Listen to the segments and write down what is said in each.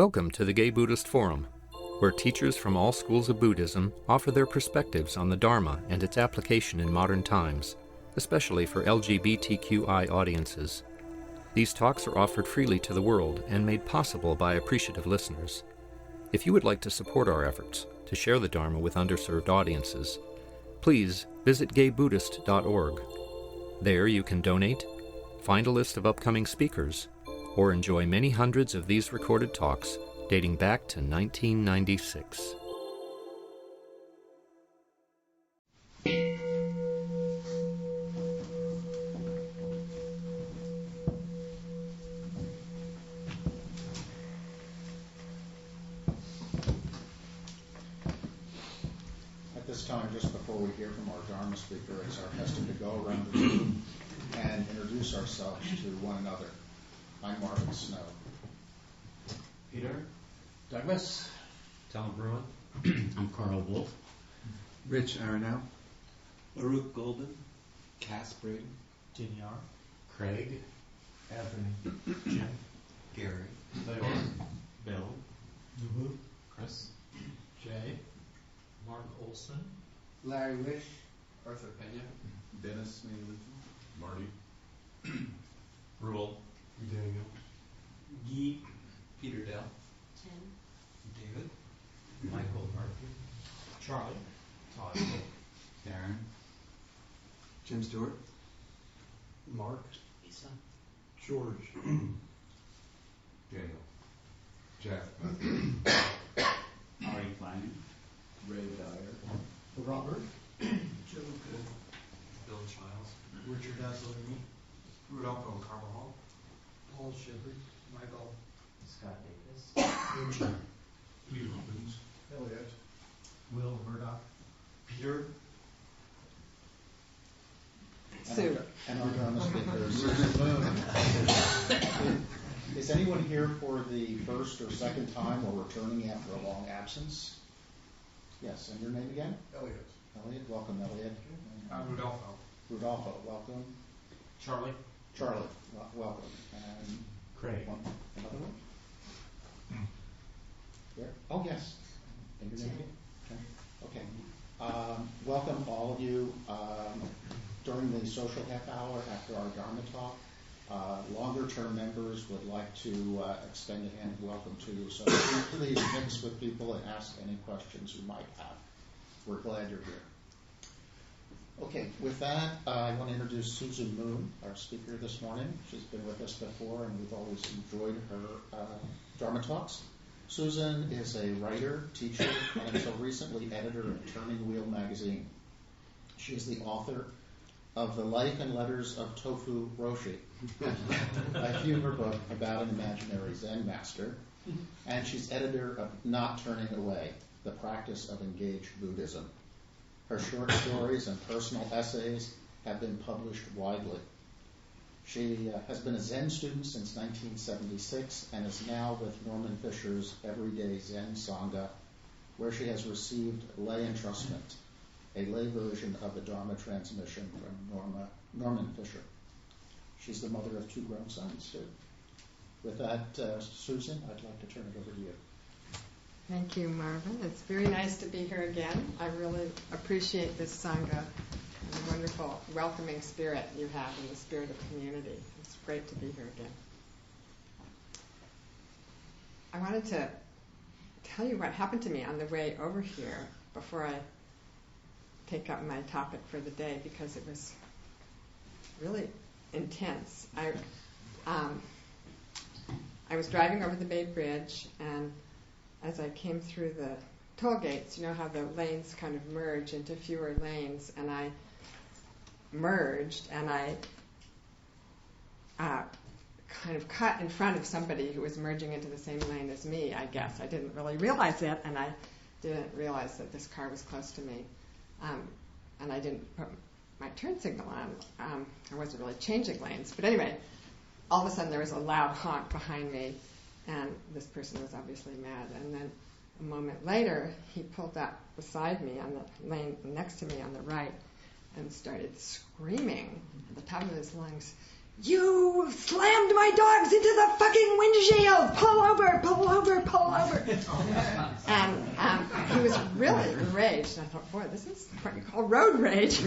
Welcome to the Gay Buddhist Forum, where teachers from all schools of Buddhism offer their perspectives on the Dharma and its application in modern times, especially for LGBTQI audiences. These talks are offered freely to the world and made possible by appreciative listeners. If you would like to support our efforts to share the Dharma with underserved audiences, please visit gaybuddhist.org. There you can donate, find a list of upcoming speakers, or enjoy many hundreds of these recorded talks dating back to 1996. At this time, just before we hear from our Dharma speaker, it's our custom to go around the room and introduce ourselves to one another. I'm Marvin Snow. Peter. Douglas. Tom Bruein. I'm Carl Wolf. Rich Aronell. Baruch Golden. Cass Brayden. Junior. Craig. Anthony. Jim. Gary. Theodore. Bill. Chris. Jay. Mark Olson. Larry Wish. Arthur Pena. Dennis Maylin. Marty. Rule. Daniel. Guy. Peter Dell. Tim. David. Michael Murphy. Charlie. Todd. Darren. Jim Stewart. Mark. Lisa. George. Daniel. Jeff. Ari Klein. Ray Dyer. Robert. Joe Good. Bill Childs. Richard Azzolini. Rudolpho Carvajal. Paul Shepard. Michael. Scott Davis. Lee Robbins. Elliot. Will Murdoch. Peter. Sue. And our Dharma speaker, Susan Moon. Is anyone here for the first or second time or returning after a long absence? Yes, and your name again? Elliot. Elliot, welcome, Elliot. Rudolpho. Rudolpho, welcome. Charlie. Charlie, welcome. And Craig. another one? There? Oh, yes. And your name again? Okay. Welcome all of you. During the social half hour after our Dharma talk, longer-term members would like to extend a hand of welcome to you. So please mix with people and ask any questions you might have. We're glad you're here. Okay, with that, I want to introduce Susan Moon, our speaker this morning. She's been with us before, and we've always enjoyed her Dharma talks. Susan is a writer, teacher, and until recently editor of Turning Wheel magazine. She is the author of The Life and Letters of Tofu Roshi, a humor book about an imaginary Zen master, and she's editor of Not Turning Away, The Practice of Engaged Buddhism. Her short stories and personal essays have been published widely. She has been a Zen student since 1976 and is now with Norman Fischer's Everyday Zen Sangha, where she has received lay entrustment, a lay version of the Dharma transmission from Norman Fischer. She's the mother of 2 grown sons, too. With that, Susan, I'd like to turn it over to you. Thank you, Marvin. It's very nice to be here again. I really appreciate this Sangha and the wonderful welcoming spirit you have in the spirit of community. It's great to be here again. I wanted to tell you what happened to me on the way over here before I take up my topic for the day, because it was really intense. I was driving over the Bay Bridge, and as I came through the toll gates, you know how the lanes kind of merge into fewer lanes, and I merged, and I kind of cut in front of somebody who was merging into the same lane as me, I guess. I didn't really realize it, and I didn't realize that this car was close to me. And I didn't put my turn signal on. I wasn't really changing lanes. But anyway, all of a sudden there was a loud honk behind me, and this person was obviously mad. And then a moment later, he pulled up beside me on the lane next to me on the right and started screaming at the top of his lungs, "You slammed my dogs into the fucking windshield! Pull over, pull over, pull over!" And he was really enraged. And I thought, boy, this is what you call road rage.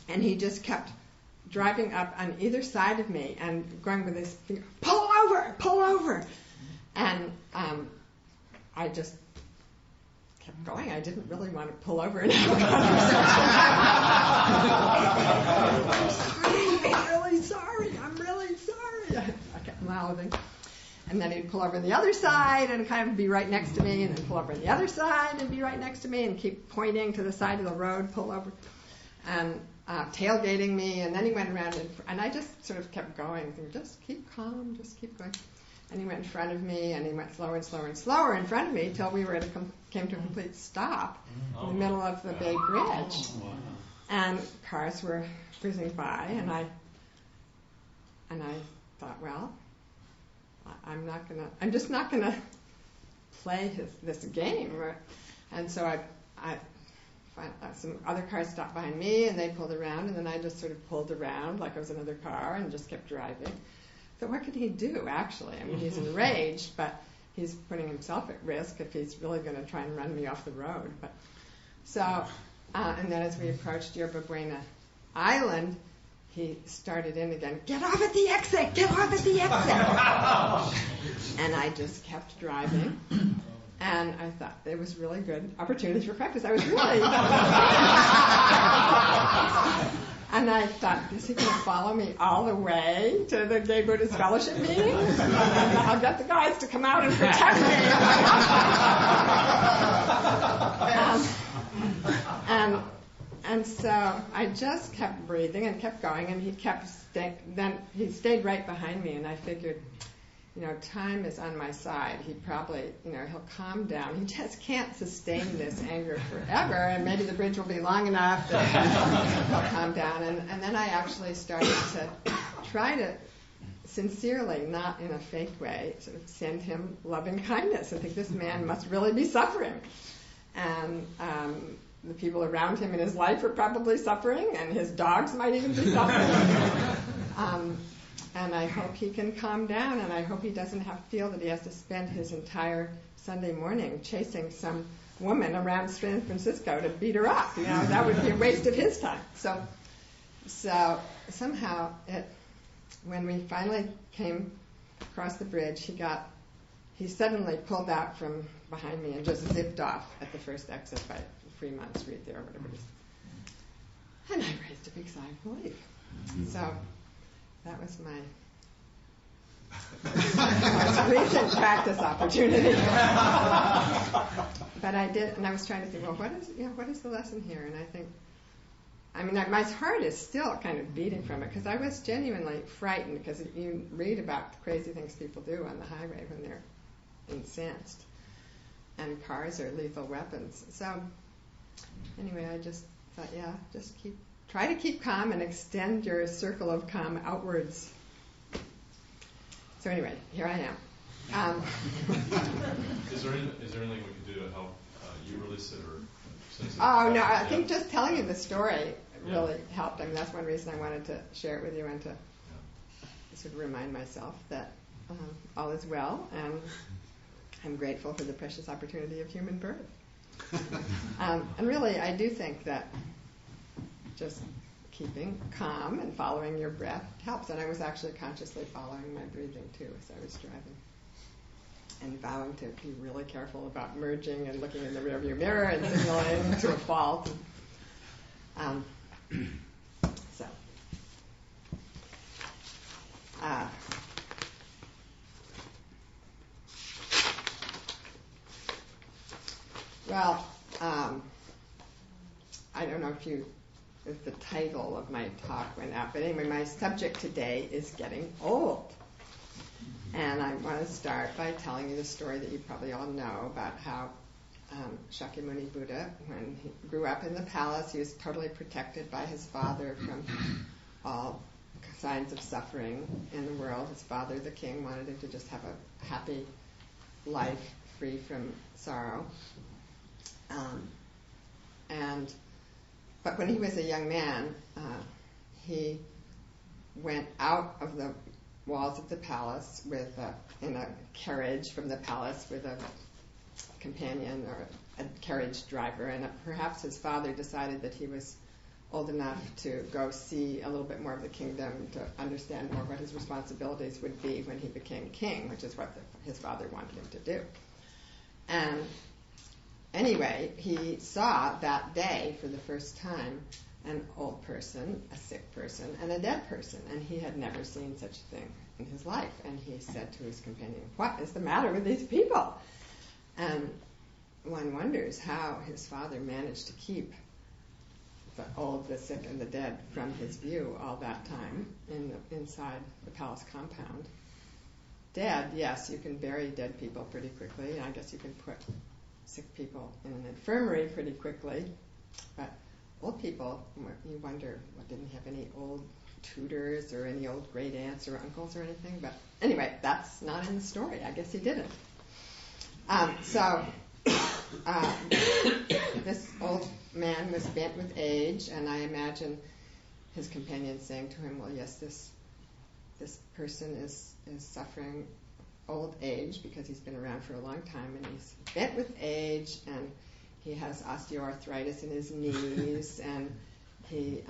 And he just kept driving up on either side of me and going with his finger, "Pull over, pull over!" And I just kept going. I didn't really want to pull over and have a conversation. I'm really sorry. I kept mouthing. And then he'd pull over on the other side and kind of be right next to me, and then pull over on the other side and be right next to me, and keep pointing to the side of the road, pull over, and tailgating me. And then he went around, and I just sort of kept going, thinking, just keep calm, just keep going. And he went in front of me, and he went slower and slower and slower in front of me till we were came to a complete stop in the middle of the Bay Bridge. And cars were whizzing by, and I thought, well, I'm just not gonna play this game. And so some other cars stopped behind me, and they pulled around, and then I just sort of pulled around like I was another car and just kept driving. So what could he do, actually? I mean, he's enraged, but he's putting himself at risk if he's really going to try and run me off the road. And then as we approached Yerba Buena Island, he started in again, "Get off at the exit! Get off at the exit!" And I just kept driving. And I thought it was really good opportunity for practice. I was really... And I thought, is he going to follow me all the way to the Gay Buddhist Fellowship meeting? I'll get the guys to come out and protect me. And so I just kept breathing and kept going, and he stayed right behind me, and I figured, time is on my side. He probably, he'll calm down. He just can't sustain this anger forever, and maybe the bridge will be long enough that he'll calm down. And then I actually started to try to sincerely, not in a fake way, sort of send him loving kindness. I think this man must really be suffering. And the people around him in his life are probably suffering, and his dogs might even be suffering. And I hope he can calm down, and I hope he doesn't have to feel that he has to spend his entire Sunday morning chasing some woman around San Francisco to beat her up. That would be a waste of his time. So somehow, when we finally came across the bridge, he suddenly pulled out from behind me and just zipped off at the first exit by Fremont Street there, or whatever it is. And I raised a big sigh of relief. So that was my most recent practice opportunity. But I did, and I was trying to think, well, what is the lesson here? And I think, my heart is still kind of beating from it, because I was genuinely frightened, because you read about the crazy things people do on the highway when they're incensed, and cars are lethal weapons. So anyway, I just thought, just try to keep calm and extend your circle of calm outwards. So anyway, here I am. Is there anything we could do to help you release it, or? Oh no, I think just telling you the story really helped. That's one reason I wanted to share it with you, and to sort of remind myself that all is well, and I'm grateful for the precious opportunity of human birth. And really, I do think that just keeping calm and following your breath helps. And I was actually consciously following my breathing too as I was driving, and vowing to be really careful about merging and looking in the rearview mirror and signaling to a fault. I don't know if the title of my talk went out, but anyway, my subject today is getting old. And I want to start by telling you the story that you probably all know about how Shakyamuni Buddha, when he grew up in the palace, he was totally protected by his father from all signs of suffering in the world. His father, the king, wanted him to just have a happy life free from sorrow. But when he was a young man, he went out of the walls of the palace in a carriage from the palace with a companion or a carriage driver, and perhaps his father decided that he was old enough to go see a little bit more of the kingdom, to understand more what his responsibilities would be when he became king, which is what his father wanted him to do. And anyway, he saw that day for the first time an old person, a sick person, and a dead person, and he had never seen such a thing in his life. And he said to his companion, "What is the matter with these people?" And one wonders how his father managed to keep the old, the sick, and the dead from his view all that time inside the palace compound. Dead, yes, you can bury dead people pretty quickly. I guess you can put sick people in an infirmary pretty quickly. But old people, you wonder, didn't he have any old tutors or any old great aunts or uncles or anything? But anyway, that's not in the story. I guess he didn't. This old man was bent with age, and I imagine his companion saying to him, "Well, yes, this person is suffering old age because he's been around for a long time, and he's bent with age, and he has osteoarthritis in his knees, and he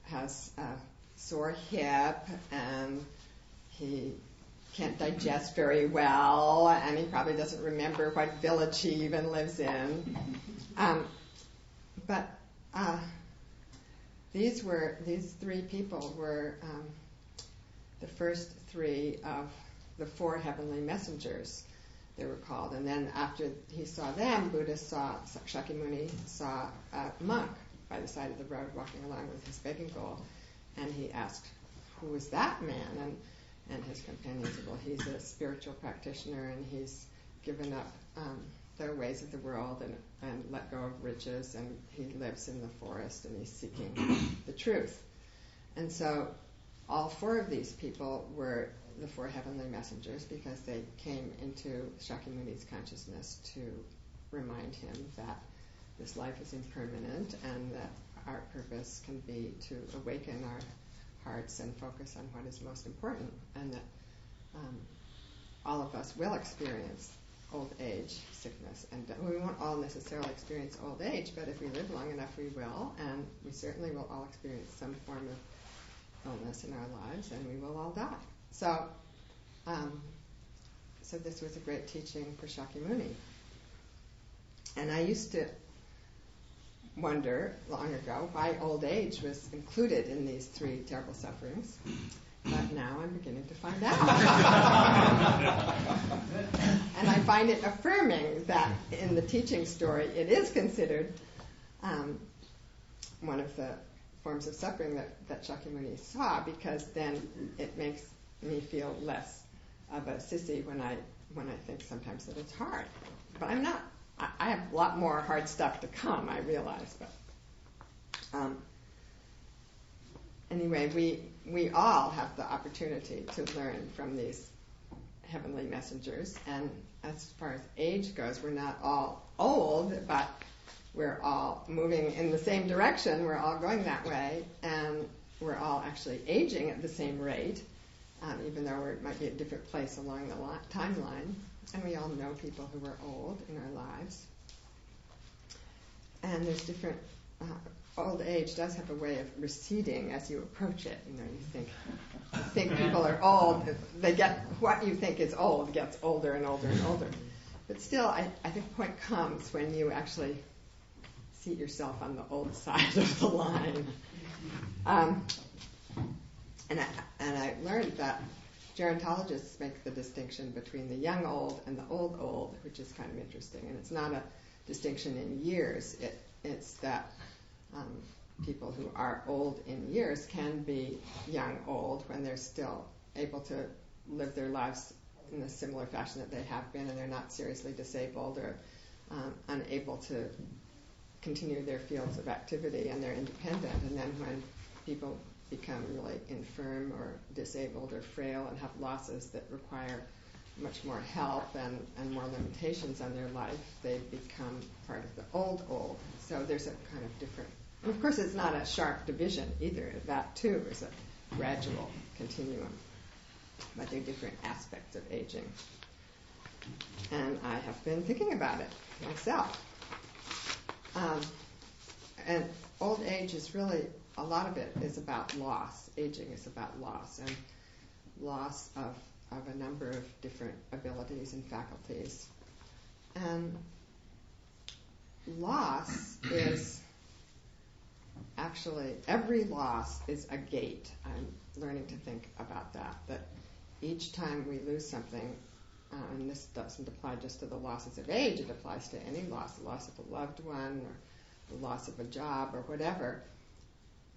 has a sore hip, and he can't digest very well, and he probably doesn't remember what village he even lives in." But these three people were the first three of the four heavenly messengers, they were called. And then after he saw them, Shakyamuni saw a monk by the side of the road walking along with his begging bowl, and he asked, "Who is that man?" And his companion said, "Well, he's a spiritual practitioner, and he's given up the ways of the world and let go of riches, and he lives in the forest, and he's seeking the truth." And so all four of these people were the four heavenly messengers because they came into Shakyamuni's consciousness to remind him that this life is impermanent and that our purpose can be to awaken our hearts and focus on what is most important, and that all of us will experience old age, sickness, and death. We won't all necessarily experience old age, but if we live long enough, we will, and we certainly will all experience some form of illness in our lives, and we will all die. So this was a great teaching for Shakyamuni. And I used to wonder long ago why old age was included in these three terrible sufferings, but now I'm beginning to find out. And I find it affirming that in the teaching story it is considered one of the forms of suffering that Shakyamuni saw, because then it makes me feel less of a sissy when I think sometimes that it's hard. But I'm not. I have a lot more hard stuff to come, I realize. But anyway, we all have the opportunity to learn from these heavenly messengers. And as far as age goes, we're not all old, but we're all moving in the same direction. We're all going that way, and we're all actually aging at the same rate, even though we might be at a different place along the timeline. And we all know people who are old in our lives. And there's different... old age does have a way of receding as you approach it. You think people are old. They get what you think is old gets older and older and older. But still, I think the point comes when you actually seat yourself on the old side of the line. And I learned that gerontologists make the distinction between the young old and the old, which is kind of interesting. And it's not a distinction in years. It's that people who are old in years can be young old when they're still able to live their lives in a similar fashion that they have been, and they're not seriously disabled or unable to continue their fields of activity, and they're independent. And then when people become really infirm or disabled or frail and have losses that require much more help and more limitations on their life, they become part of the old. So there's a kind of different... And of course it's not a sharp division either. That too is a gradual continuum, but they're different aspects of aging. And I have been thinking about it myself. And old age is really, a lot of it is about loss. Aging is about loss, and loss of a number of different abilities and faculties. And loss is actually, every loss is a gate. I'm learning to think about that each time we lose something, and this doesn't apply just to the losses of age, it applies to any loss, the loss of a loved one or the loss of a job or whatever.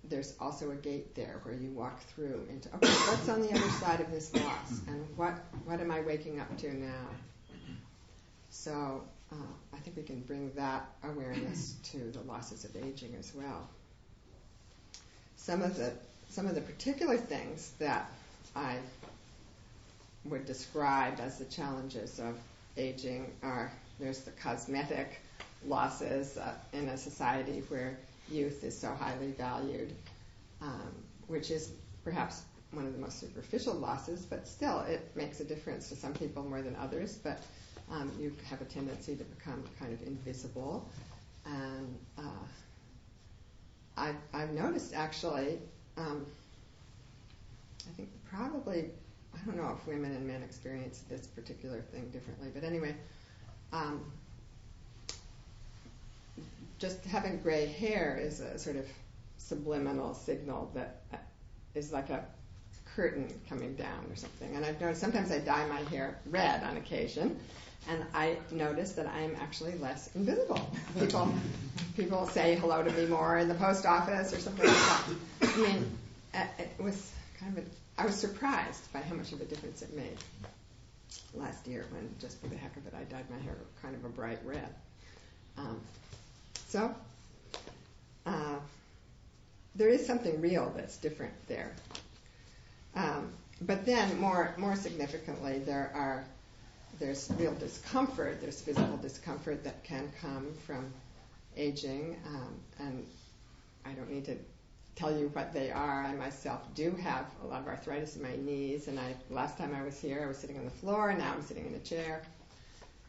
There's also a gate there where you walk through into, okay, what's on the other side of this loss, and what am I waking up to now? So I think we can bring that awareness to the losses of aging as well. Some of the particular things that I would describe as the challenges of aging are, there's the cosmetic losses in a society where youth is so highly valued, which is perhaps one of the most superficial losses, but still it makes a difference to some people more than others, but you have a tendency to become kind of invisible. And I've noticed actually, I think probably, I don't know if women and men experience this particular thing differently, but anyway, just having gray hair is a sort of subliminal signal that is like a curtain coming down or something. And I've noticed sometimes I dye my hair red on occasion, and I notice that I am actually less invisible. People say hello to me more in the post office or something like that. I mean, it was kind of I was surprised by how much of a difference it made last year when, just for the heck of it, I dyed my hair kind of a bright red. So there is something real that's different there. But then, more significantly, there's real discomfort. There's physical discomfort that can come from aging, and I don't need to tell you what they are. I myself do have a lot of arthritis in my knees, and last time I was here, I was sitting on the floor, and now I'm sitting in a chair,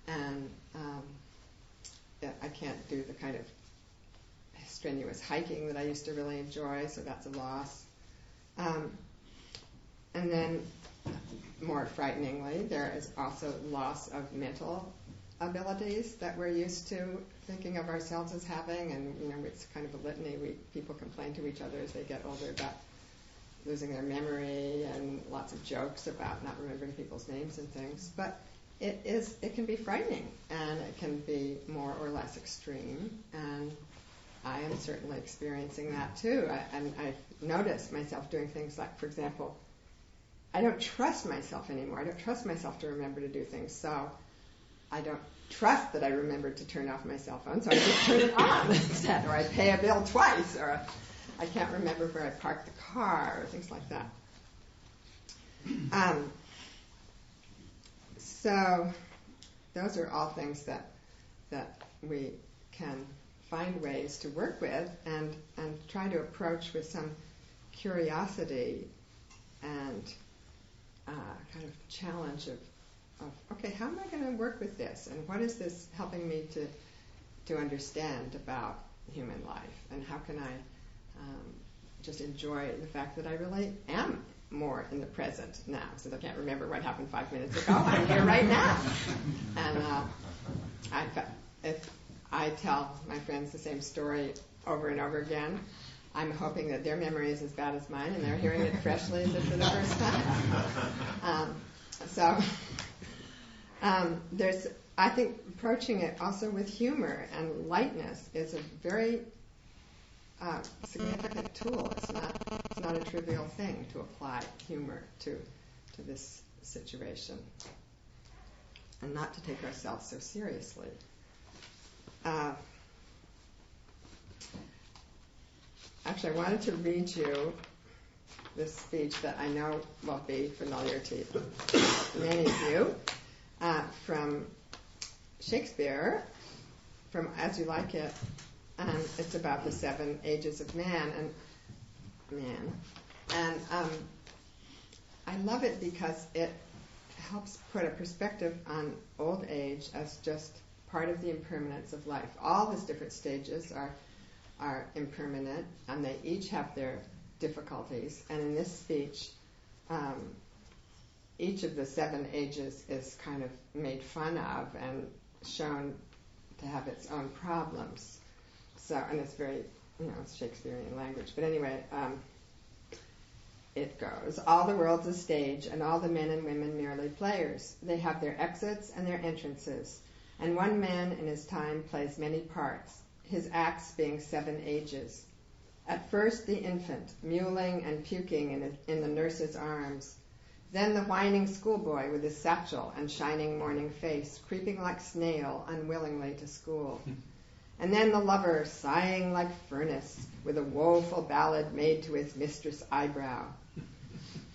and I can't do the kind of strenuous hiking that I used to really enjoy, so that's a loss. And then, more frighteningly, there is also loss of mental abilities that we're used to thinking of ourselves as having, and it's kind of a litany. People complain to each other as they get older about losing their memory, and lots of jokes about not remembering people's names and things. But it can be frightening, and it can be more or less extreme, and I am certainly experiencing that too. I've noticed myself doing things like, for example, I don't trust myself anymore. I don't trust myself to remember to do things, so I don't trust that I remembered to turn off my cell phone, so I just turn it on instead, or I pay a bill twice, or I can't remember where I parked the car, or things like that. So those are all things that we can find ways to work with and try to approach with some curiosity and kind of challenge of okay, how am I going to work with this, and what is this helping me to understand about human life, and how can I just enjoy the fact that I really am more in the present now, since I can't remember what happened 5 minutes ago. I'm here right now. And if I tell my friends the same story over and over again, I'm hoping that their memory is as bad as mine, and they're hearing it freshly as if for the first time. There's, I think, approaching it also with humor and lightness is a very significant tool. It's not a trivial thing to apply humor to this situation, and not to take ourselves so seriously. Actually, I wanted to read you this speech that I know will be familiar to many of you, from Shakespeare, from As You Like It, and it's about the 7 ages of man. And I love it because it helps put a perspective on old age as just part of the impermanence of life. All these different stages are impermanent, and they each have their difficulties. And in this speech, each of the 7 ages is kind of made fun of and shown to have its own problems. So, and it's very, it's Shakespearean language. But anyway, it goes. All the world's a stage, and all the men and women merely players. They have their exits and their entrances. And one man in his time plays many parts, his acts being 7 ages. At first the infant, mewling and puking in the nurse's arms. Then the whining schoolboy with his satchel and shining morning face, creeping like snail unwillingly to school. And then the lover, sighing like furnace, with a woeful ballad made to his mistress' eyebrow.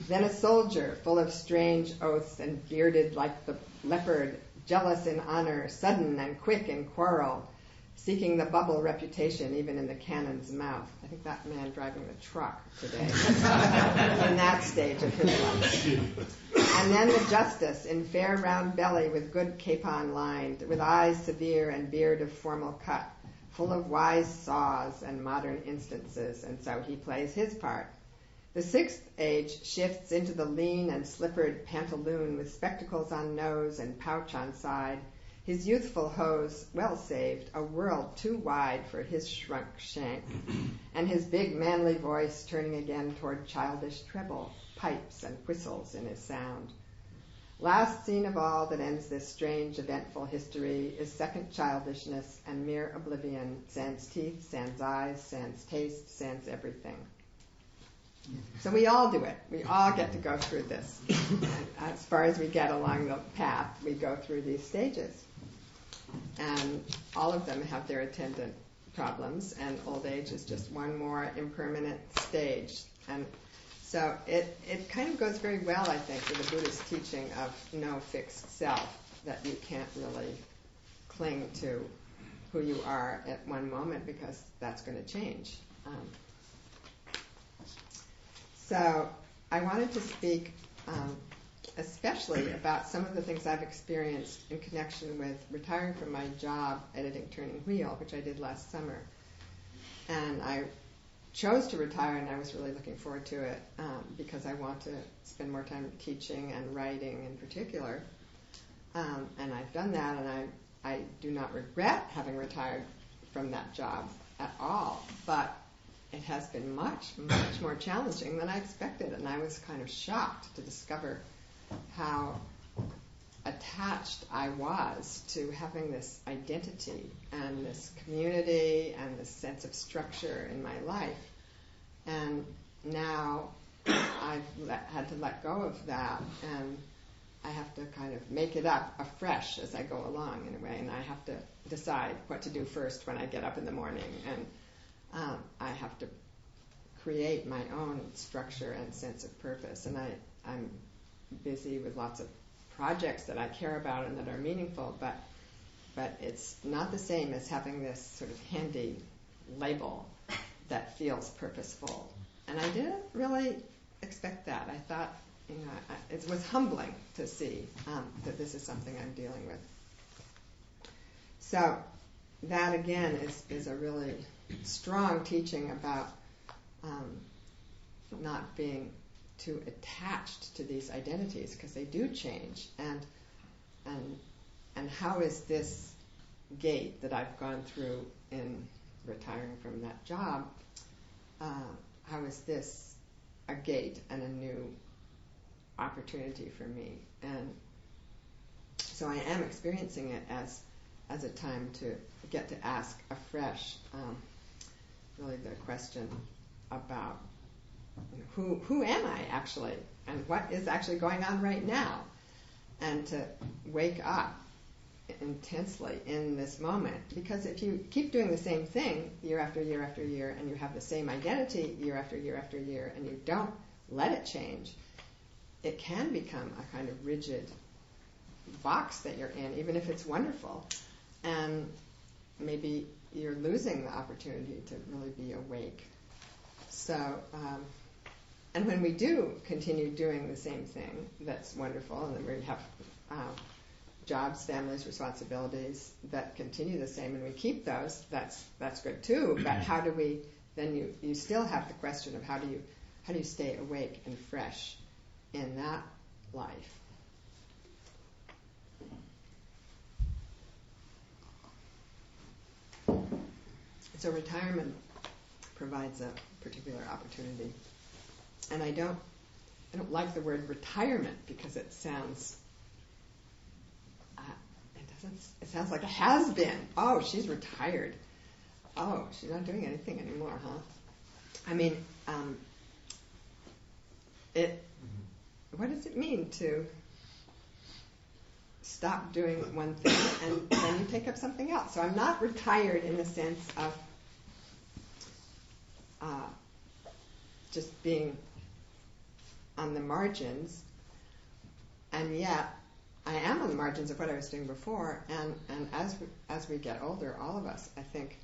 Then a soldier, full of strange oaths and bearded like the leopard, jealous in honor, sudden and quick in quarrel, seeking the bubble reputation even in the cannon's mouth. I think that man driving the truck today, in that stage of his life. And then the justice, in fair round belly with good capon lined, with eyes severe and beard of formal cut, full of wise saws and modern instances, and so he plays his part. The 6th age shifts into the lean and slippered pantaloon with spectacles on nose and pouch on side, his youthful hose well saved, a world too wide for his shrunk shank, and his big manly voice turning again toward childish treble, pipes and whistles in his sound. Last scene of all that ends this strange, eventful history is second childishness and mere oblivion, sans teeth, sans eyes, sans taste, sans everything. So we all do it. We all get to go through this. And as far as we get along the path, we go through these stages. And all of them have their attendant problems, and old age is just one more impermanent stage. And so it kind of goes very well, I think, with the Buddhist teaching of no fixed self, that you can't really cling to who you are at one moment because that's going to change. So I wanted to speak especially about some of the things I've experienced in connection with retiring from my job editing Turning Wheel, which I did last summer. And I chose to retire, and I was really looking forward to it because I want to spend more time teaching and writing in particular. And I've done that, and I do not regret having retired from that job at all. But it has been much, much more challenging than I expected, and I was kind of shocked to discover how attached I was to having this identity and this community and this sense of structure in my life. And now I've had to let go of that, and I have to kind of make it up afresh as I go along in a way, and I have to decide what to do first when I get up in the morning, and I have to create my own structure and sense of purpose. And I'm busy with lots of projects that I care about and that are meaningful, but it's not the same as having this sort of handy label that feels purposeful. And I didn't really expect that. I thought, it was humbling to see that this is something I'm dealing with. So that again is a really strong teaching about not being too attached to these identities, because they do change. And how is this gate that I've gone through in retiring from that job, how is this a gate and a new opportunity for me? And so I am experiencing it as a time to get to ask afresh really the question about who am I actually, and what is actually going on right now, and to wake up intensely in this moment. Because if you keep doing the same thing year after year after year, and you have the same identity year after year after year, and you don't let it change, it can become a kind of rigid box that you're in, even if it's wonderful. And maybe you're losing the opportunity to really be awake. So And when we do continue doing the same thing, that's wonderful, and then we have jobs, families, responsibilities that continue the same, and we keep those, that's good too. But how do we, then you still have the question of how do you stay awake and fresh in that life? So retirement provides a particular opportunity. And I don't like the word retirement because it sounds it sounds like a has-been. Oh, she's retired. Oh, she's not doing anything anymore, huh? I mean, what does it mean to stop doing one thing and then you take up something else? So I'm not retired in the sense of just being on the margins, and yet I am on the margins of what I was doing before, and as we get older, all of us, I think,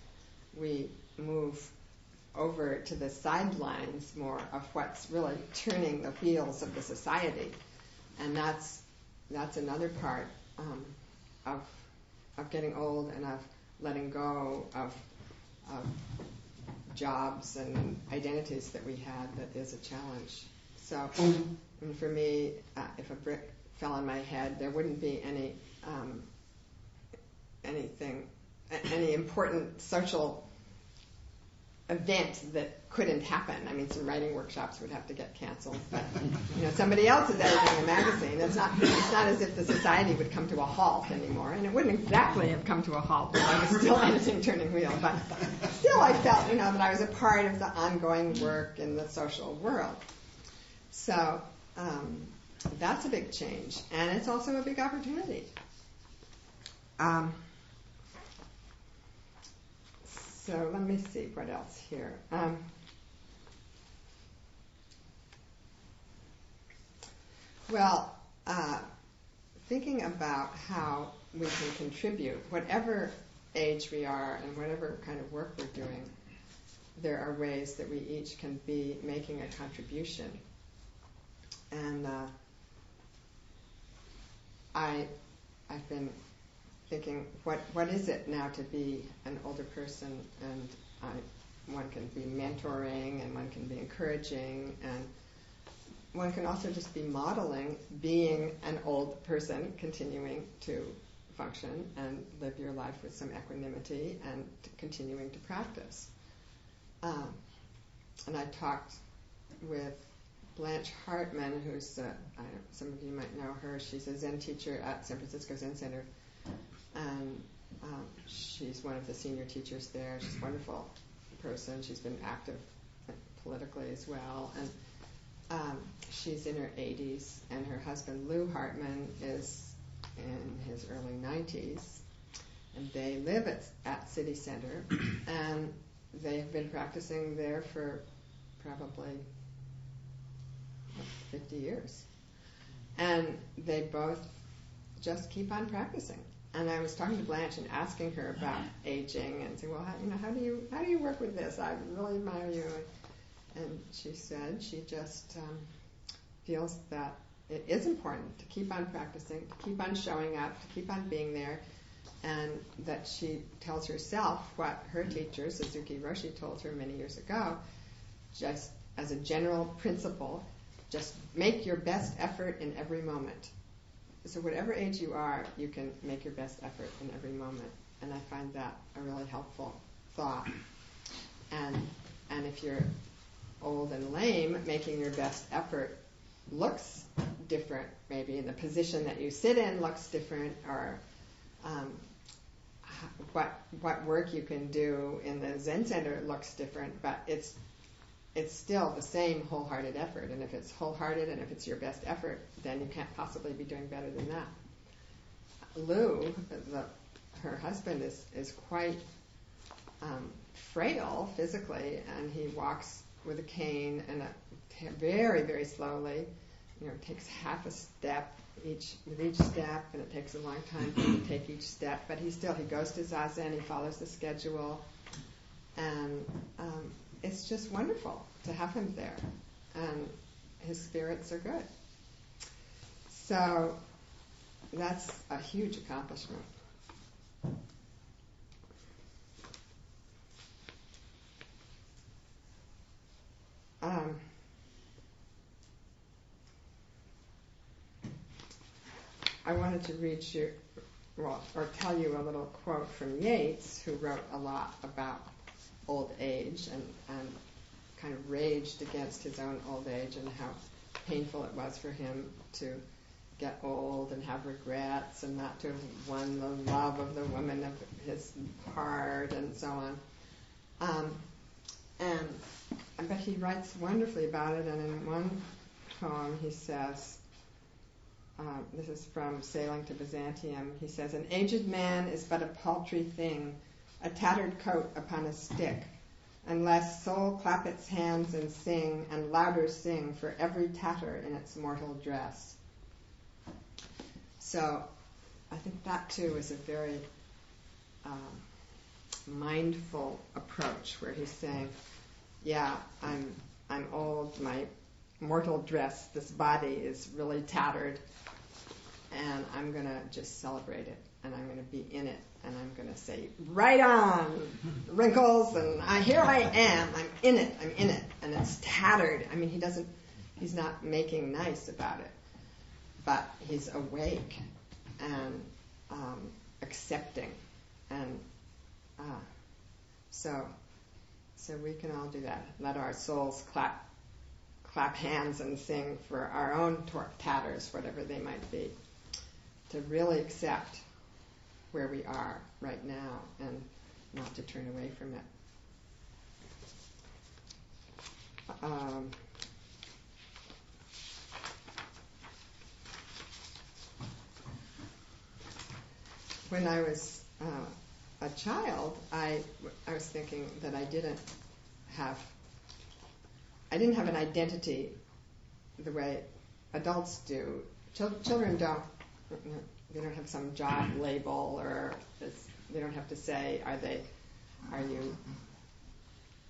we move over to the sidelines more of what's really turning the wheels of the society, and that's another part of getting old and of letting go of jobs and identities that we had that is a challenge. So, and for me, if a brick fell on my head, there wouldn't be any important social event that couldn't happen. I mean, some writing workshops would have to get canceled, but somebody else is editing a magazine. It's not as if the society would come to a halt anymore, and it wouldn't exactly have come to a halt when I was still editing Turning Wheel, but still I felt that I was a part of the ongoing work in the social world. So that's a big change, and it's also a big opportunity. So let me see what else here. Thinking about how we can contribute, whatever age we are and whatever kind of work we're doing, there are ways that we each can be making a contribution. And I've been thinking, what is it now to be an older person? And one can be mentoring, and one can be encouraging, and one can also just be modeling being an old person, continuing to function and live your life with some equanimity and continuing to practice. And I talked with Blanche Hartman, who's, some of you might know her. She's a Zen teacher at San Francisco Zen Center. And she's one of the senior teachers there. She's a wonderful person. She's been active politically as well. And she's in her 80s, and her husband, Lou Hartman, is in his early 90s. And they live at City Center, and they've been practicing there for probably 50 years. And they both just keep on practicing. And I was talking to Blanche and asking her about aging and saying, well, how do you work with this? I really admire you. And she said she just feels that it is important to keep on practicing, to keep on showing up, to keep on being there, and that she tells herself what her teacher, Suzuki Roshi, told her many years ago, just as a general principle, just make your best effort in every moment. So whatever age you are, you can make your best effort in every moment. And I find that a really helpful thought. And if you're old and lame, making your best effort looks different. Maybe in the position that you sit in looks different, or what work you can do in the Zen Center looks different, but it's still the same wholehearted effort. And if it's wholehearted and if it's your best effort, then you can't possibly be doing better than that. Lou, her husband, is quite frail physically, and he walks with a cane and very, very slowly. Takes half a step with each step, and it takes a long time for him to take each step. But he goes to Zazen, he follows the schedule, and it's just wonderful to have him there. and his spirits are good. So that's a huge accomplishment. I wanted to read you, or tell you a little quote from Yeats, who wrote a lot about old age and kind of raged against his own old age and how painful it was for him to get old and have regrets and not to have won the love of the woman of his heart and so on. But he writes wonderfully about it, and in one poem he says, this is from Sailing to Byzantium, he says, "An aged man is but a paltry thing, a tattered coat upon a stick, unless soul clap its hands and sing, and louder sing for every tatter in its mortal dress." So I think that too is a very mindful approach, where he's saying, yeah, I'm old, my mortal dress, this body is really tattered, and I'm going to just celebrate it, and I'm going to be in it, and I'm going to say, right on, wrinkles, and here I am, I'm in it, and it's tattered. I mean, he's not making nice about it, but he's awake and accepting, and so we can all do that. Let our souls clap hands and sing for our own tatters, whatever they might be, to really accept where we are right now and not to turn away from it. When I was a child, I was thinking that I didn't have an identity the way adults do. Children don't. They don't have some job label, or they don't have to say,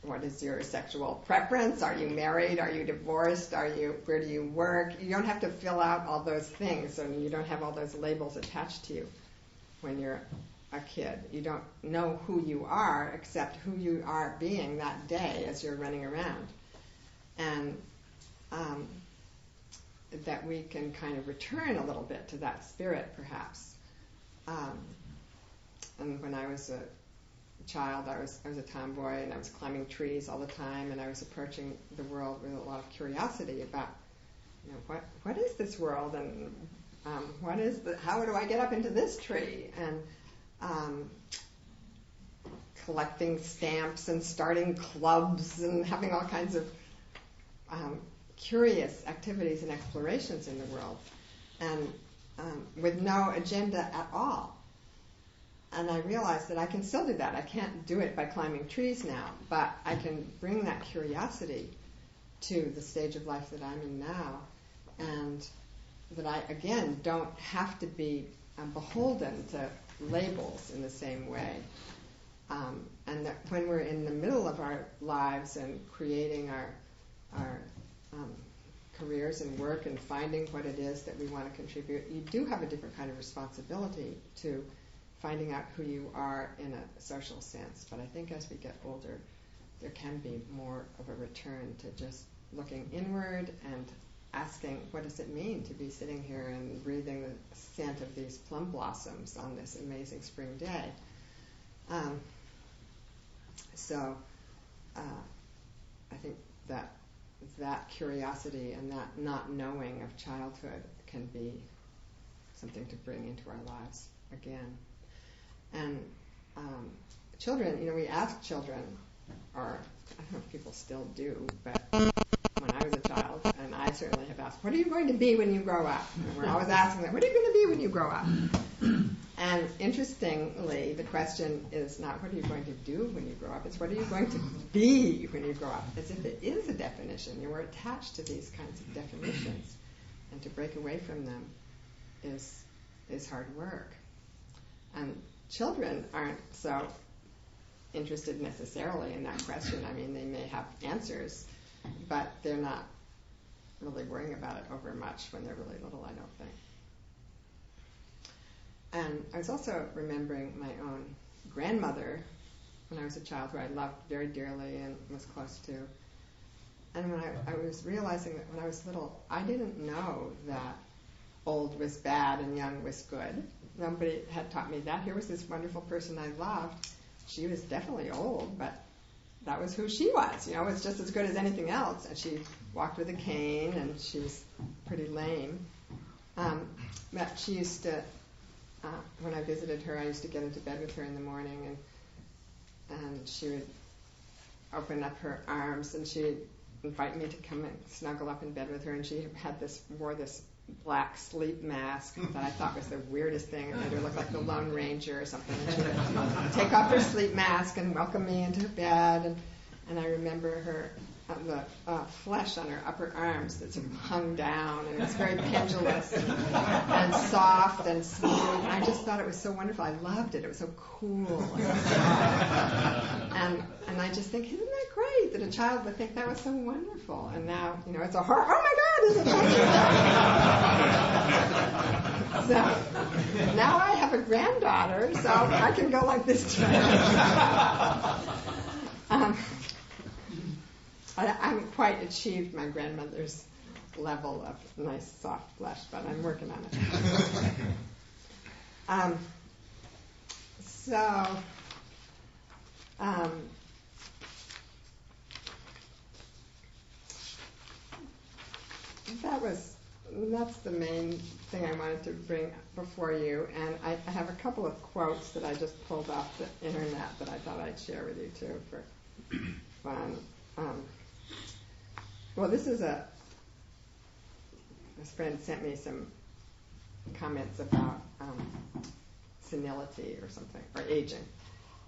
what is your sexual preference? Are you married? Are you divorced? Where do you work? You don't have to fill out all those things, and you don't have all those labels attached to you when you're a kid. You don't know who you are except who you are being that day as you're running around. And that we can kind of return a little bit to that spirit, perhaps. And when I was a child, I was a tomboy, and I was climbing trees all the time, and I was approaching the world with a lot of curiosity about, what is this world, and how do I get up into this tree, and collecting stamps and starting clubs and having all kinds of curious activities and explorations in the world, and with no agenda at all. And I realized that I can still do that. I can't do it by climbing trees now, but I can bring that curiosity to the stage of life that I'm in now, and that I, again, don't have to be beholden to labels in the same way. And that when we're in the middle of our lives and creating our careers and work and finding what it is that we want to contribute, you do have a different kind of responsibility to finding out who you are in a social sense. But I think as we get older, there can be more of a return to just looking inward and asking, what does it mean to be sitting here and breathing the scent of these plum blossoms on this amazing spring day? So I think that curiosity and that not knowing of childhood can be something to bring into our lives again. And children, we ask children, or I don't know if people still do, but when I was a child, and I certainly have asked, what are you going to be when you grow up? And we're always asking them, what are you going to be when you grow up? And interestingly, the question is not what are you going to do when you grow up, it's what are you going to be when you grow up, as if it is a definition. We're attached to these kinds of definitions, and to break away from them is hard work. And children aren't so interested necessarily in that question. I mean, they may have answers, but they're not really worrying about it over much when they're really little, I don't think. And I was also remembering my own grandmother when I was a child, who I loved very dearly and was close to. And when I was realizing that when I was little, I didn't know that old was bad and young was good. Nobody had taught me that. Here was this wonderful person I loved. She was definitely old, but that was who she was. You know, it was just as good as anything else. And she walked with a cane, and she was pretty lame. But she used to, when I visited her, I used to get into bed with her in the morning, and she would open up her arms, and she'd invite me to come and snuggle up in bed with her. And she wore this black sleep mask that I thought was the weirdest thing. It made her look like the Lone Ranger or something. And she would take off her sleep mask and welcome me into her bed. And I remember her, the flesh on her upper arms that sort of hung down, and it was very pendulous and soft and smooth. And I just thought it was so wonderful. I loved it. It was so cool and soft. And I just think, isn't that great that a child would think that was so wonderful? And now, you know, it's a horror. Oh my God, is it like So now I have a granddaughter, so I can go like this to her. I haven't quite achieved my grandmother's level of nice soft flesh, but I'm working on it. That's the main thing I wanted to bring before you, and I have a couple of quotes that I just pulled off the internet that I thought I'd share with you too for fun. Well, this friend sent me some comments about senility or something, or aging.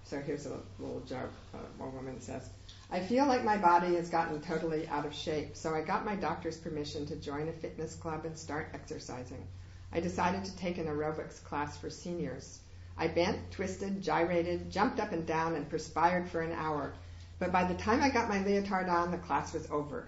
So here's a little joke. One woman says, "I feel like my body has gotten totally out of shape, so I got my doctor's permission to join a fitness club and start exercising. I decided to take an aerobics class for seniors. I bent, twisted, gyrated, jumped up and down, and perspired for an hour. But by the time I got my leotard on, the class was over."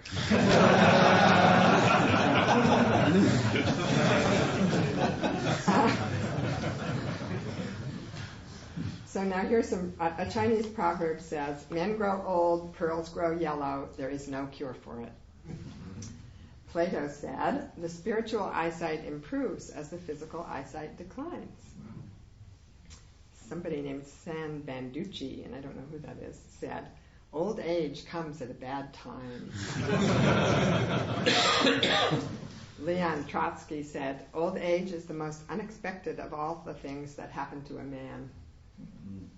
So now here's a Chinese proverb says, "Men grow old, pearls grow yellow, there is no cure for it." Plato said, "The spiritual eyesight improves as the physical eyesight declines." Somebody named San Banducci, and I don't know who that is, said, "Old age comes at a bad time." Leon Trotsky said, "Old age is the most unexpected of all the things that happen to a man."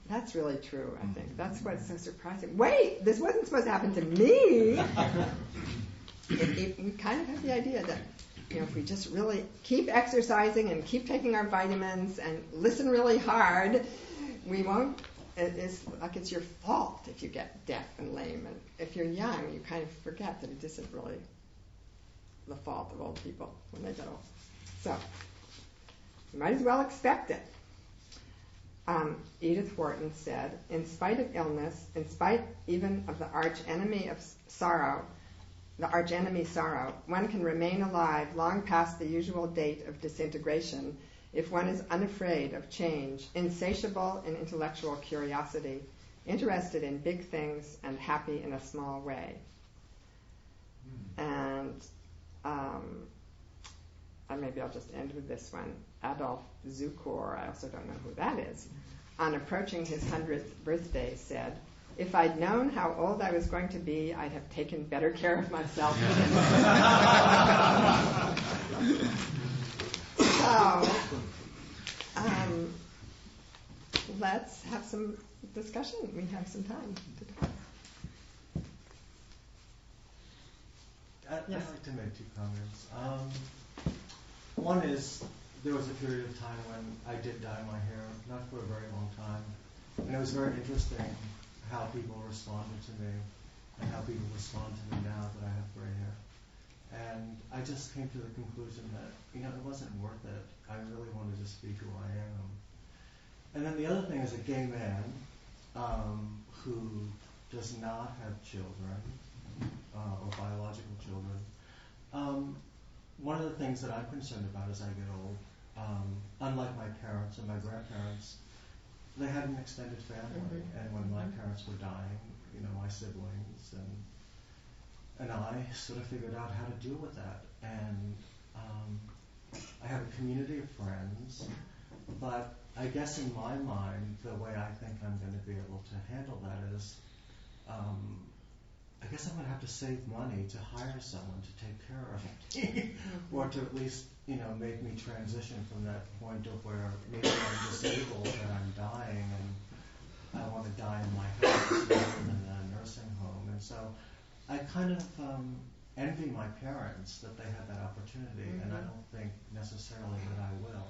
That's really true, I think. That's what's so surprising. Wait, this wasn't supposed to happen to me. We kind of have the idea that, you know, if we just really keep exercising and keep taking our vitamins and listen really hard, we won't. It's like it's your fault if you get deaf and lame. And if you're young, you kind of forget that it isn't really the fault of old people when they get old. So you might as well expect it. Edith Wharton said, "In spite of illness, in spite even of the archenemy sorrow, one can remain alive long past the usual date of disintegration if one is unafraid of change, insatiable in intellectual curiosity, interested in big things, and happy in a small way." And maybe I'll just end with this one. Adolf Zukor, I also don't know who that is, on approaching his 100th birthday said, "If I'd known how old I was going to be, I'd have taken better care of myself." So, let's have some discussion. We have some time to discuss. I'd like to make two comments. One is, there was a period of time when I did dye my hair, not for a very long time, and it was very interesting how people responded to me and how people respond to me now that I have gray hair. And I just came to the conclusion that, you know, it wasn't worth it. I really wanted to speak who I am. And then the other thing is a gay man who does not have children or biological children, One of the things that I'm concerned about as I get old, unlike my parents and my grandparents, they had an extended family, and when my parents were dying, my siblings and I sort of figured out how to deal with that. And I have a community of friends, but I guess in my mind, the way I think I'm going to be able to handle that is, I guess I'm going to have to save money to hire someone to take care of me, or to at least, make me transition from that point of where maybe I'm disabled and I'm dying and I want to die in my house rather than in a nursing home. And so I kind of envy my parents that they had that opportunity, and I don't think necessarily that I will.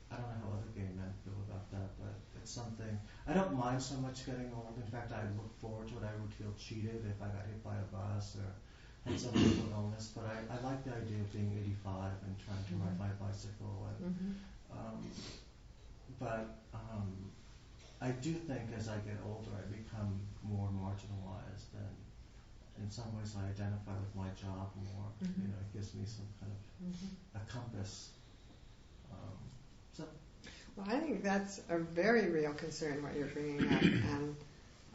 I don't know how other gay men feel about that, but it's something. I don't mind so much getting old. In fact, I look forward to it. I would feel cheated if I got hit by a bus or had some mental illness, but I like the idea of being 85 and trying to ride my bicycle. But I do think as I get older, I become more marginalized, and in some ways I identify with my job more. It gives me some kind of a compass. Well, I think that's a very real concern, what you're bringing up, and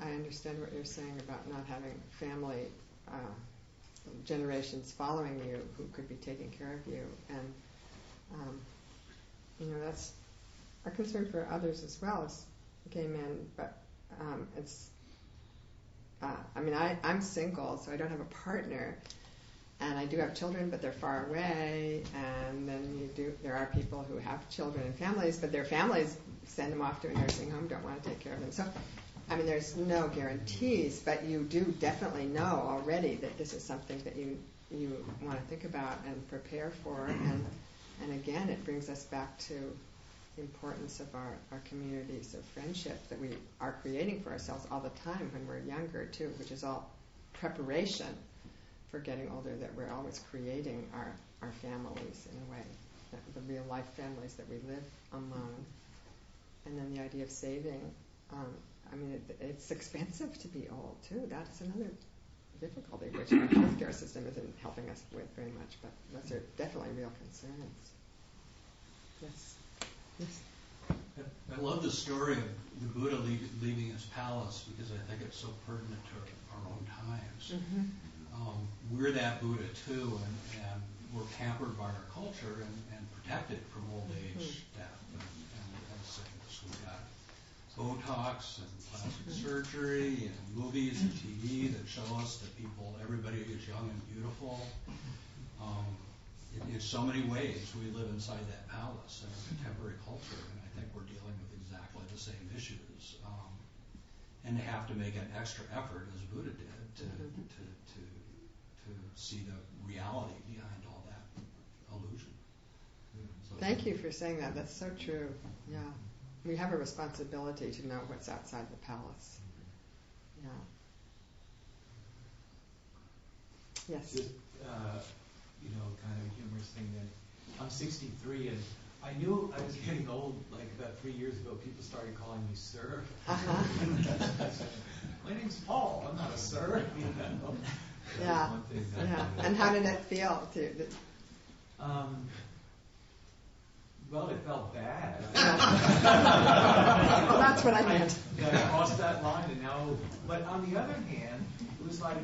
I understand what you're saying about not having family generations following you who could be taking care of you, and that's a concern for others as well as gay men. But I'm single, so I don't have a partner. And I do have children, but they're far away. And then there are people who have children and families, but their families send them off to a nursing home, don't want to take care of them. So, there's no guarantees, but you do definitely know already that this is something that you want to think about and prepare for. And again, it brings us back to the importance of our communities of friendship that we are creating for ourselves all the time when we're younger, too, which is all preparation for getting older, that we're always creating our families in a way, the real life families that we live among. And then the idea of saving, it's expensive to be old too. That's another difficulty, which our healthcare system isn't helping us with very much, but those are definitely real concerns. Yes. I love the story of the Buddha leaving his palace, because I think it's so pertinent to our own times. We're that Buddha too, and we're pampered by our culture and protected from old age, death, and sickness. We've got Botox and plastic surgery and movies and TV that show us that everybody is young and beautiful. In so many ways, we live inside that palace in a contemporary culture, and I think we're dealing with exactly the same issues. And to have to make an extra effort, as Buddha did, to see the reality behind all that illusion. So thank you for saying that. That's so true. Yeah. We have a responsibility to know what's outside the palace. Yeah. Yes. Just, kind of a humorous thing that I'm 63, and I knew I was getting old like about 3 years ago. People started calling me sir. My name's Paul. I'm not a sir. Yeah. And how did it feel to? Well, it felt bad. Well, that's what I meant. I crossed that line, and now. But on the other hand, it was like,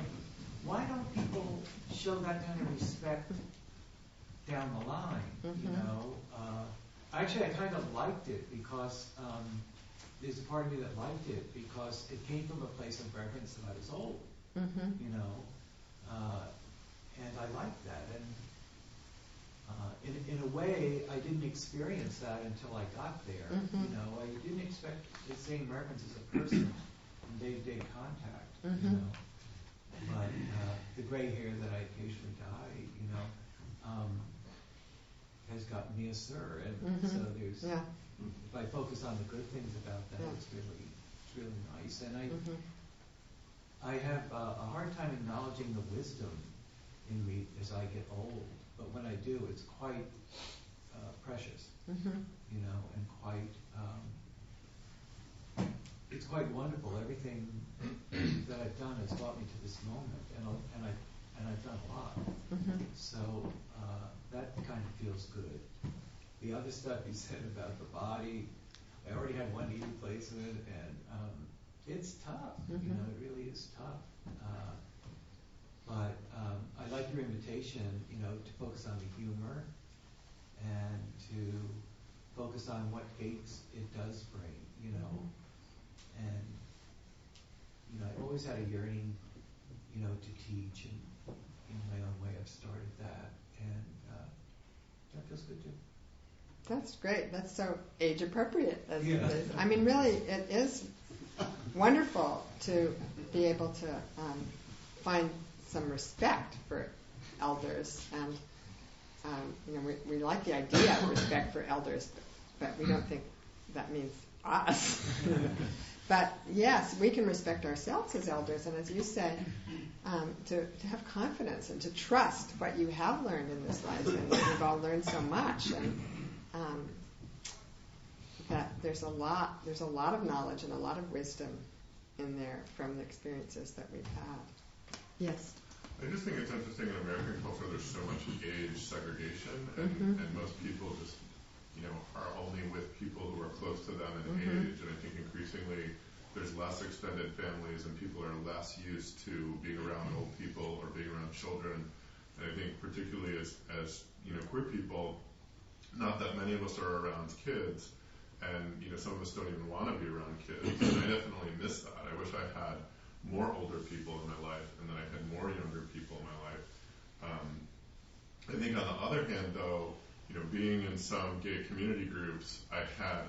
why don't people show that kind of respect down the line? Actually, I kind of liked it because there's a part of me that liked it because it came from a place of reverence that I was old. And I liked that. And in a way, I didn't experience that until I got there. I didn't expect the same reverence as a person in day-to-day contact. But the gray hair that I occasionally dye, has gotten me a sir. And so there's, if I focus on the good things about that, it's really nice. And I have a hard time acknowledging the wisdom in me as I get old, but when I do, it's quite precious, and quite it's quite wonderful. Everything that I've done has brought me to this moment, and and I've done a lot. So that kind of feels good. The other stuff you said about the body, I already had one knee replacement, and it's tough. You know, it really is tough. But I like your invitation, you know, to focus on the humor and to focus on what aches it does bring, you know. And, you know, I've always had a yearning, you know, to teach, and in my own way I've started that, and that feels good too. That's great. That's so age appropriate. As Yeah. it is. I mean, really, it is wonderful to be able to find some respect for elders, and you know, we like the idea of respect for elders, but we don't think that means us. But yes, we can respect ourselves as elders, and as you say, to have confidence and to trust what you have learned in this life, and we've all learned so much, and that there's a lot of knowledge and a lot of wisdom in there from the experiences that we've had. Yes. I just think it's interesting in American culture there's so much age segregation, and most people just, you know, are only with people who are close to them in age, and I think increasingly there's less extended families and people are less used to being around old people or being around children. And I think particularly as you know, queer people, not that many of us are around kids, and you know, some of us don't even want to be around kids, and I definitely miss that. I wish I had more older people in my life, and that I had more younger people in my life. I think on the other hand, though, you know, being in some gay community groups, I had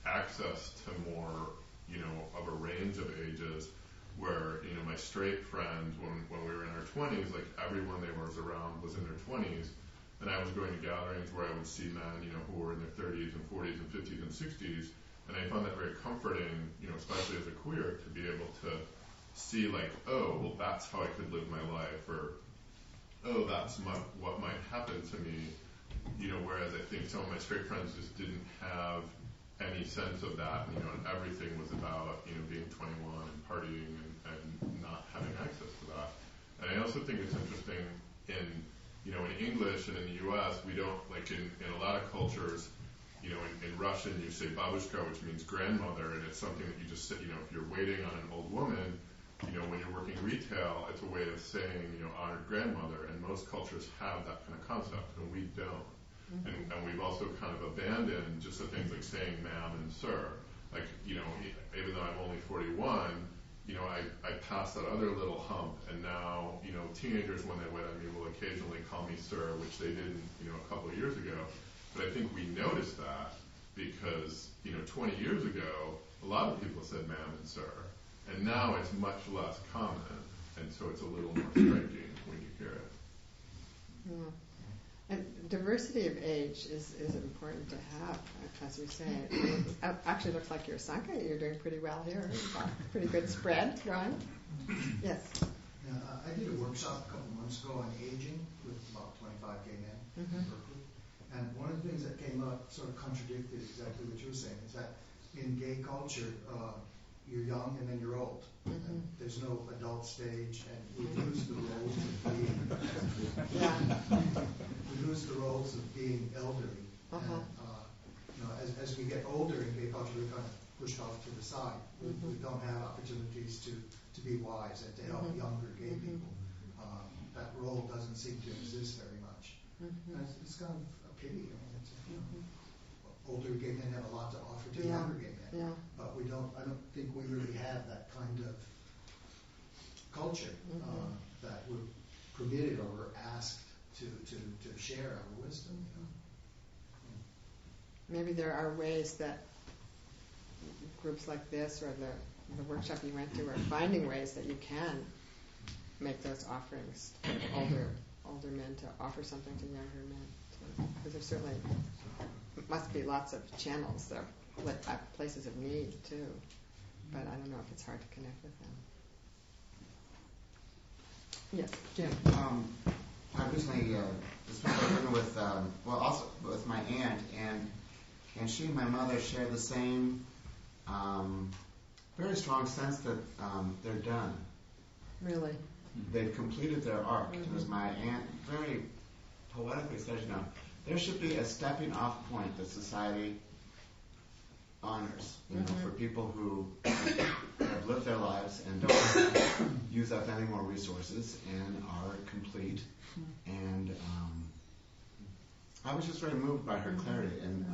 access to more, you know, of a range of ages, where, you know, my straight friends, when we were in our 20s, like everyone they was around was in their 20s, and I was going to gatherings where I would see men, you know, who were in their 30s and 40s and 50s and 60s, and I found that very comforting, you know, especially as a queer, to be able to see like, oh, well, that's how I could live my life, or oh, that's what might happen to me, you know, whereas I think some of my straight friends just didn't have any sense of that, you know, and everything was about, you know, being 21 and partying and not having access to that. And I also think it's interesting in, you know, in English and in the US, we don't, like in a lot of cultures, you know, in Russian you say babushka, which means grandmother, and it's something that you just say, you know, if you're waiting on an old woman, you know, when you're working retail, it's a way of saying, you know, honored grandmother, and most cultures have that kind of concept, and we don't. And we've also kind of abandoned just the things like saying ma'am and sir. Like, you know, even though I'm only 41, you know, I passed that other little hump, and now, you know, teenagers, when they wait on me, will occasionally call me sir, which they didn't, you know, a couple of years ago. But I think we noticed that because, you know, 20 years ago, a lot of people said ma'am and sir. And now it's much less common, and so it's a little more striking when you hear it. Yeah. And diversity of age is important to have, as we say. It actually looks like your Sangha, you're doing pretty well here. You've got a pretty good spread going. Yes? Yeah, I did a workshop a couple months ago on aging with about 25 gay men in Berkeley. And one of the things that came up sort of contradicted exactly what you were saying, is that in gay culture, you're young and then you're old. And there's no adult stage, and we lose the roles of being elderly. And, you know, as we get older in gay culture, we're kind of pushed off to the side. We don't have opportunities to be wise and to help younger gay people. That role doesn't seem to exist very much. And it's kind of a pity. I mean, you know, older gay men have a lot to offer to younger gay men, but I don't think we really have that kind of culture that we're permitted or we're asked to share our wisdom. You know? Maybe there are ways that groups like this, or the workshop you went to, are finding ways that you can make those offerings to older men, to offer something to younger men. Because there certainly must be lots of channels there, places of need too. But I don't know if it's hard to connect with them. Yes, Jim. I recently spent dinner with, also with my aunt, and she and my mother share the same very strong sense that they're done. Really? they've completed their arc. And as my aunt very poetically says, there should be a stepping off point that society honors, for people who have lived their lives and don't use up any more resources and are complete. And I was just very moved by her clarity, and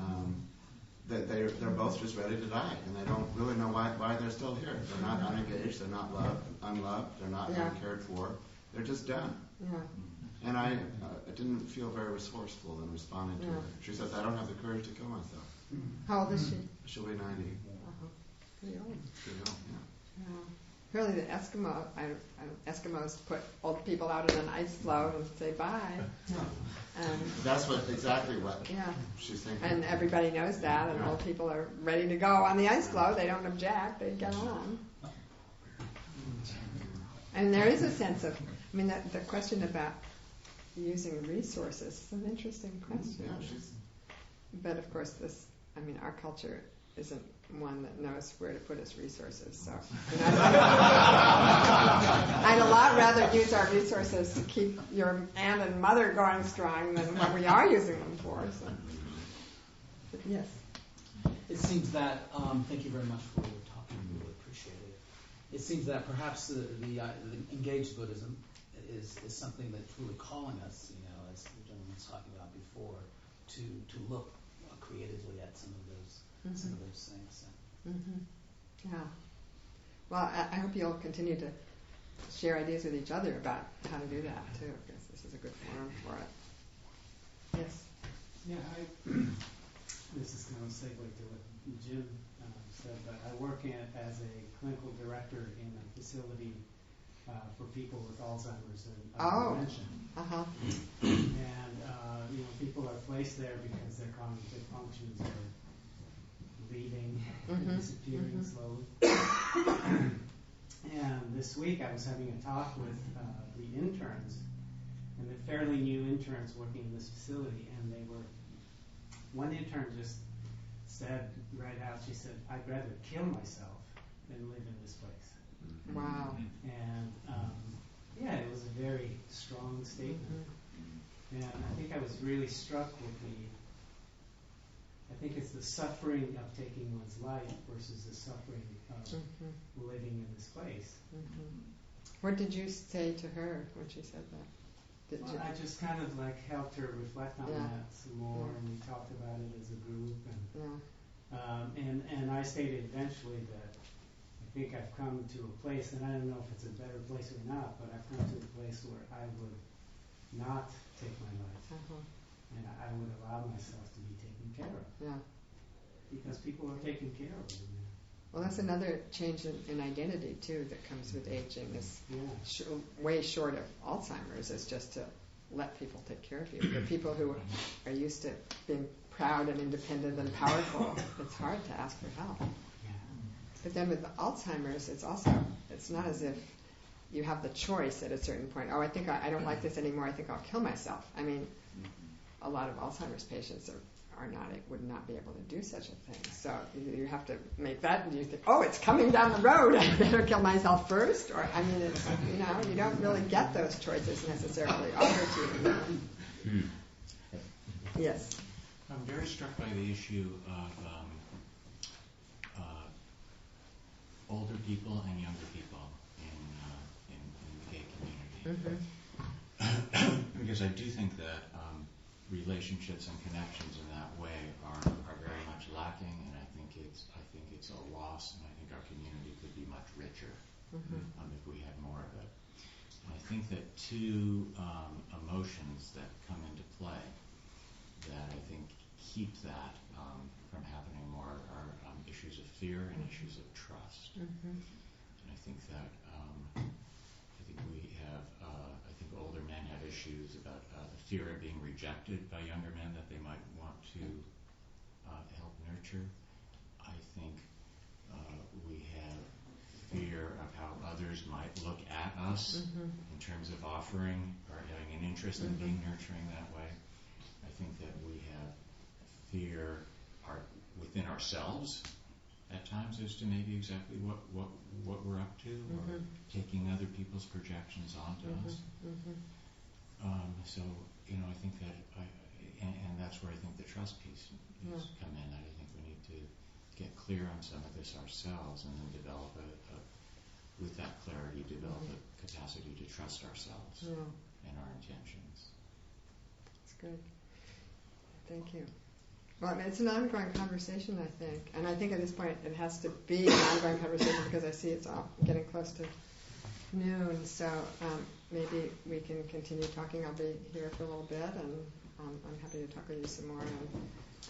that they're both just ready to die, and they don't really know why they're still here. They're not unengaged, they're not unloved, they're not uncared for. They're just done. Yeah. And I didn't feel very resourceful in responding to her. She says, I don't have the courage to kill myself. How old is she? She'll be 90. Pretty old. Pretty old, yeah. Apparently the Eskimos put old people out in an ice floe and say bye. That's exactly what she's thinking. And everybody knows that, and old people are ready to go on the ice floe. They don't object. They get on. And there is a sense of, the question about using resources is an interesting question. Yeah, but of course, our culture isn't one that knows where to put its resources. So I'd a lot rather use our resources to keep your aunt and mother going strong than what we are using them for. So. But yes. It seems that, thank you very much for your talk, I really appreciate it. It seems that perhaps the engaged Buddhism is something that's really calling us, as the gentleman was talking about before, to look creatively at some of those things. Yeah. Well, I hope you'll continue to share ideas with each other about how to do that too, because this is a good forum for it. Yes. Yeah, this is kind of a segue to what Jim said, but I work as a clinical director in a facility for people with Alzheimer's and dementia. And people are placed there because their cognitive functions are leaving, disappearing slowly. And this week I was having a talk with the interns, and the fairly new interns working in this facility, and one intern just said right out, she said, I'd rather kill myself than live in this place. Wow. And it was a very strong statement. And I think I was really struck with I think it's the suffering of taking one's life versus the suffering of living in this place. What did you say to her when she said that? I just kind of helped her reflect on that some more, and we talked about it as a group. And I stated eventually that I think I've come to a place, and I don't know if it's a better place or not, but I've come to a place where I would not take my life, and I would allow myself to be taken care of. Yeah. Because people are taking care of me. Well, that's another change in identity too that comes with aging. Is way short of Alzheimer's is just to let people take care of you. For people who are used to being proud and independent and powerful, it's hard to ask for help. But then with Alzheimer's, it's not as if you have the choice at a certain point. Oh, I think I don't like this anymore. I think I'll kill myself. A lot of Alzheimer's patients would not be able to do such a thing. So you have to make that, and you think, oh, it's coming down the road. I better kill myself first. Or it's you don't really get those choices necessarily offered to you. Yes. I'm very struck by the issue of older people and younger people in the gay community. Because I do think that relationships and connections in that way are very much lacking, and I think it's a loss, and I think our community could be much richer if we had more of it. And I think that two emotions that come into play that I think keep that from happening more are issues of fear and issues of trust. And I think that we have older men have issues about the fear of being rejected by younger men that they might want to help nurture. I think we have fear of how others might look at us in terms of offering or having an interest in being nurturing that way. I think that we have fear within ourselves at times as to maybe exactly what we're up to, or taking other people's projections onto us. So, I think that, and that's where I think the trust piece is come in. I think we need to get clear on some of this ourselves, and then develop with that clarity, develop a capacity to trust ourselves and our intentions. That's good. Thank you. Well, it's an ongoing conversation, I think. And I think at this point it has to be an ongoing conversation because I see it's all getting close to noon. So maybe we can continue talking. I'll be here for a little bit, and I'm happy to talk with you some more.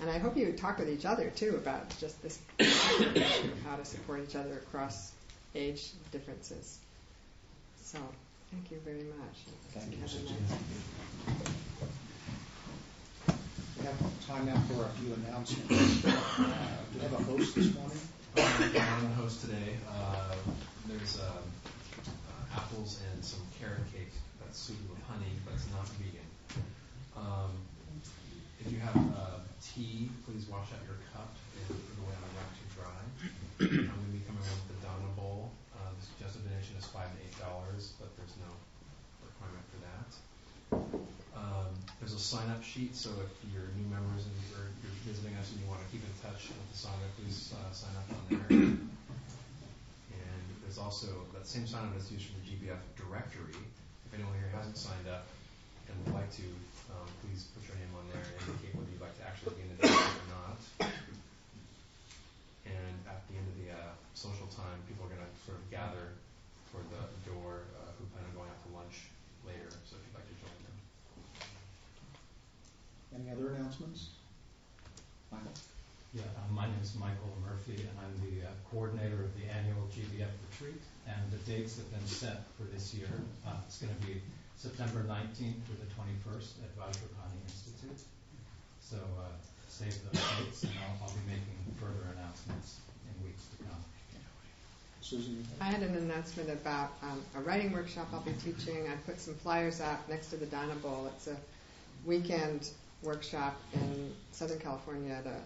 And I hope you talk with each other, too, about just this issue, how to support each other across age differences. So thank you very much. Thank you, Susan. We have time now for a few announcements. Do we have a host this morning? I'm the host today. There's apples and some carrot cake that's sweetened with honey, but it's not vegan. If you have tea, please wash out your cup and put it away on the rack to dry. I'm going to be coming around with the Donna Bowl. The suggested donation is $5 to $8, but there's no requirement for that. There's a sign-up sheet, so if you're new members and you're visiting us and you want to keep in touch with the Sangha, please sign up on there. And there's also that same sign-up is used for the GBF directory. If anyone here hasn't signed up and would like to, please put your name on there and indicate whether you'd like to actually be in the directory or not. And at the end of the social time, people are going to sort of gather for the door who plan on going out to lunch later, so if you'd like to join them. Any other announcements? Michael? Yeah, my name is Michael Murphy, and I'm the coordinator of the annual GBF retreat. And the dates have been set for this year. It's going to be September 19th through the 21st at Vajrapani Institute. So save those dates, and I'll be making further announcements in weeks to come. Susan? I had an announcement about a writing workshop I'll be teaching. I put some flyers out next to the Donna Bowl. It's a weekend workshop in Southern California at a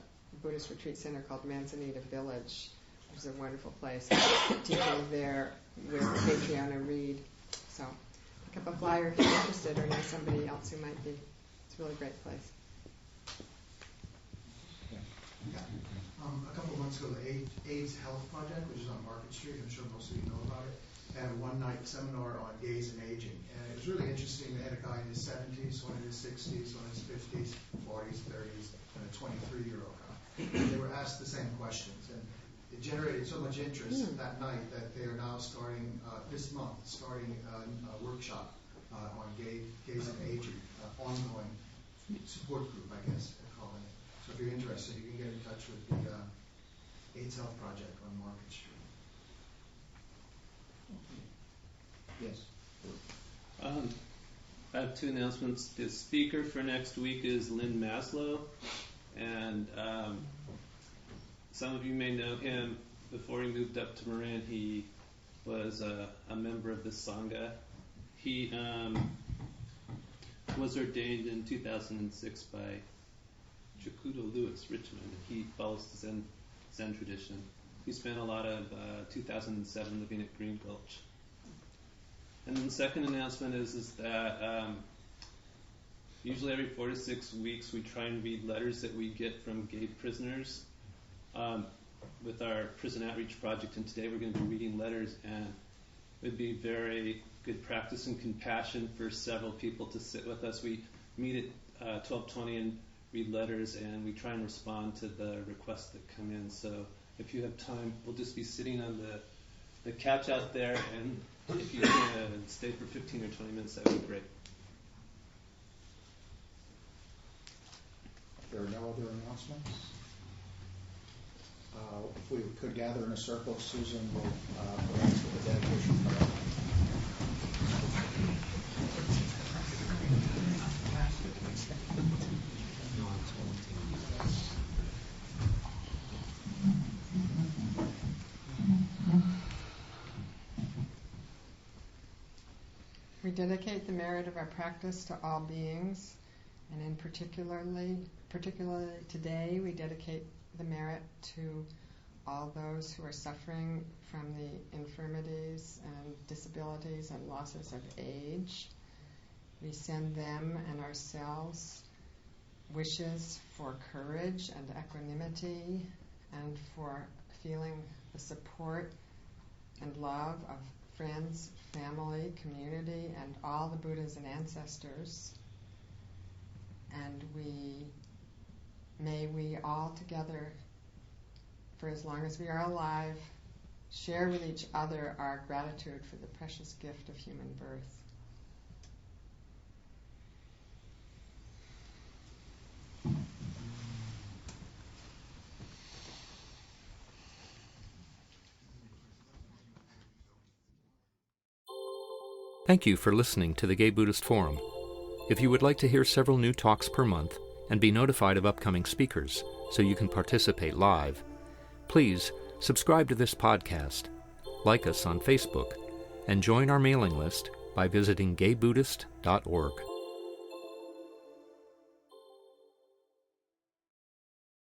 Buddhist retreat center called Manzanita Village, which is a wonderful place. I'm teaching there with Catriona Reed. So pick up a flyer if you're interested or know somebody else who might be. It's a really great place. A couple of months ago, the AIDS Health Project, which is on Market Street, I'm sure most of you know about it, had a one-night seminar on gays and aging. And it was really interesting. They had a guy in his 70s, one in his 60s, one in his 50s, 40s, 30s, and a 23-year-old guy. And they were asked the same questions. And it generated so much interest that night that they are now starting, this month, a workshop on gays and aging, ongoing support group, I guess they're calling it. So if you're interested, you can get in touch with the AIDS Health Project on Market Street. Yes. I have two announcements. The speaker for next week is Lynn Maslow, and some of you may know him. Before he moved up to Marin, he was a member of the Sangha. He was ordained in 2006 by Jakudo Lewis Richmond. He follows the Zen tradition. He spent a lot of 2007 living at Green Gulch. And then the second announcement is that usually every 4 to 6 weeks we try and read letters that we get from gay prisoners with our prison outreach project. And today we're going to be reading letters, and it would be very good practice and compassion for several people to sit with us. We meet at 12:20 and read letters, and we try and respond to the requests that come in. So if you have time, we'll just be sitting on the couch out there, and if you can stay for 15 or 20 minutes, that would be great. If there are no other announcements, if we could gather in a circle, Susan will provide us with the dedication prayer. We dedicate the merit of our practice to all beings, and particularly today, we dedicate the merit to all those who are suffering from the infirmities and disabilities and losses of age. We send them and ourselves wishes for courage and equanimity and for feeling the support and love of friends, family, community, and all the Buddhas and ancestors. And may we all together, for as long as we are alive, share with each other our gratitude for the precious gift of human birth. Thank you for listening to the Gay Buddhist Forum. If you would like to hear several new talks per month and be notified of upcoming speakers so you can participate live, please subscribe to this podcast, like us on Facebook, and join our mailing list by visiting gaybuddhist.org.